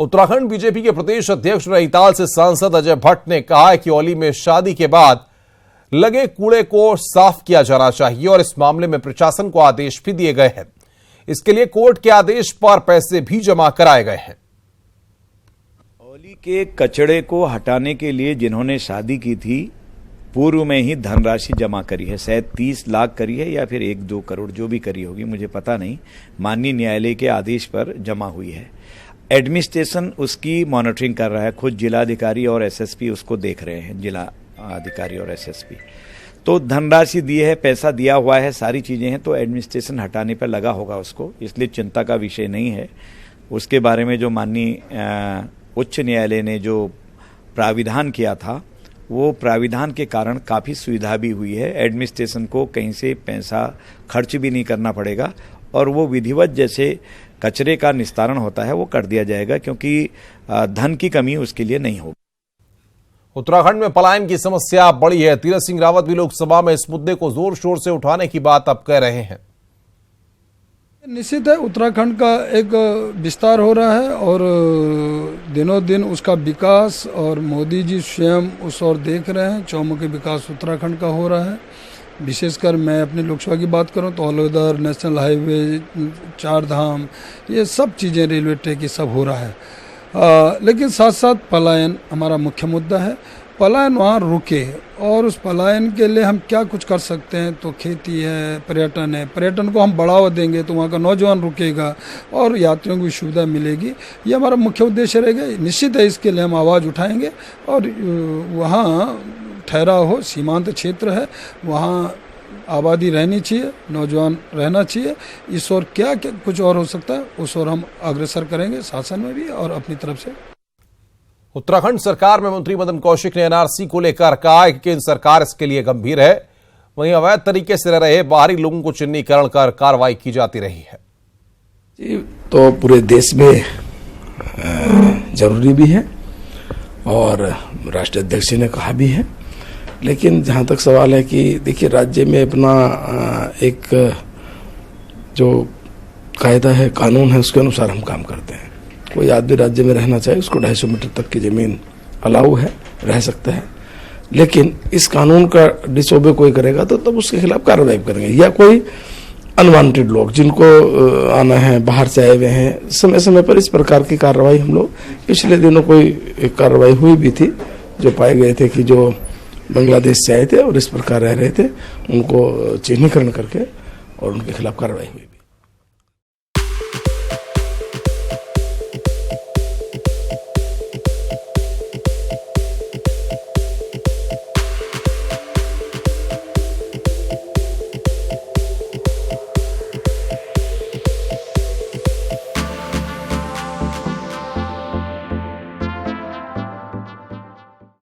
Uttarakhand BJP के प्रदेश अध्यक्ष नैनीताल से सांसद अजय भट्ट ने कहा है कि औली में शादी के बाद लगे कूड़े को साफ किया जाना चाहिए और इस मामले में प्रशासन को आदेश भी दिए गए हैं। इसके लिए कोर्ट के आदेश पर पैसे भी जमा कराए गए हैं। औली के कचड़े को हटाने के लिए जिन्होंने शादी की थी पूर्व में ही धनराशि जमा करी है, शायद 30 लाख करी है या फिर 1-2 करोड़ जो भी करी होगी मुझे पता नहीं, माननीय न्यायालय के आदेश पर जमा हुई है। एडमिनिस्ट्रेशन उसकी मॉनिटरिंग कर रहा है, खुद जिलाधिकारी और एसएसपी उसको देख रहे हैं, जिला अधिकारी और एसएसपी। तो धनराशि दी है, पैसा दिया हुआ है, सारी चीजें हैं, तो एडमिनिस्ट्रेशन हटाने पर लगा होगा उसको, इसलिए चिंता का विषय नहीं है। उसके बारे में जो माननीय उच्च न्यायालय ने जो प्राविधान किया था वो प्राविधान के कारण काफी सुविधा भी हुई है। एडमिनिस्ट्रेशन को कहीं से पैसा खर्च भी नहीं करना पड़ेगा और वो विधिवत जैसे कचरे का निस्तारण होता है वो कर दिया जाएगा, क्योंकि धन की कमी उसके लिए नहीं होगी। उत्तराखंड में पलायन की समस्या बड़ी है। तीरथ सिंह रावत भी लोकसभा में इस मुद्दे को जोर शोर से उठाने की बात अब कह रहे हैं। निश्चित है, उत्तराखंड का एक विस्तार हो रहा है और दिनों दिन उसका विकास, और मोदी जी स्वयं उस ओर देख रहे हैं। चौमुखी विकास उत्तराखंड का हो रहा है। विशेषकर मैं अपनी लोकसभा की बात करूं तो ऑल ओवर नेशनल हाईवे, 4 धाम, ये सब चीज़ें, रेलवे ट्रैक, ये सब हो रहा है। लेकिन साथ साथ पलायन हमारा मुख्य मुद्दा है। पलायन वहाँ रुके और उस पलायन के लिए हम क्या कुछ कर सकते हैं, तो खेती है, पर्यटन है। पर्यटन को हम बढ़ावा देंगे तो वहाँ का नौजवान रुकेगा और यात्रियों को सुविधा मिलेगी। ये हमारा मुख्य उद्देश्य रहेगा। निश्चित है, इसके लिए हम आवाज़ उठाएंगे और वहाँ ठहराव हो, सीमांत क्षेत्र है, वहाँ आबादी रहनी चाहिए, नौजवान रहना चाहिए। इस ओर क्या कुछ और हो सकता है, उस ओर हम अग्रसर करेंगे, शासन में भी और अपनी तरफ से। उत्तराखंड सरकार में मंत्री मदन कौशिक ने एनआरसी को लेकर कहा है कि केंद्र सरकार इसके लिए गंभीर है। वहीं अवैध तरीके से रह रहे बाहरी लोगों को चिन्हीकरण कर कार्रवाई की जाती रही है। तो पूरे देश में जरूरी भी है और राष्ट्रीय अध्यक्ष जी ने कहा भी है। लेकिन जहाँ तक सवाल है कि देखिए, राज्य में अपना एक जो कायदा है, कानून है, उसके अनुसार हम काम करते हैं। कोई आदमी राज्य में रहना चाहे, उसको 250 मीटर तक की जमीन अलाउ है, रह सकता है। लेकिन इस कानून का डिसओबे कोई करेगा तो तब उसके खिलाफ कार्रवाई करेंगे। या कोई अनवांटेड लोग जिनको आना है, बाहर से आए हुए हैं, समय समय पर इस प्रकार की कार्रवाई हम लोग, पिछले दिनों कोई कार्रवाई हुई भी थी जो पाए गए थे कि जो बांग्लादेश से आए थे और इस प्रकार रह रहे थे, उनको चिन्हीकरण करके और उनके खिलाफ कार्रवाई हुई।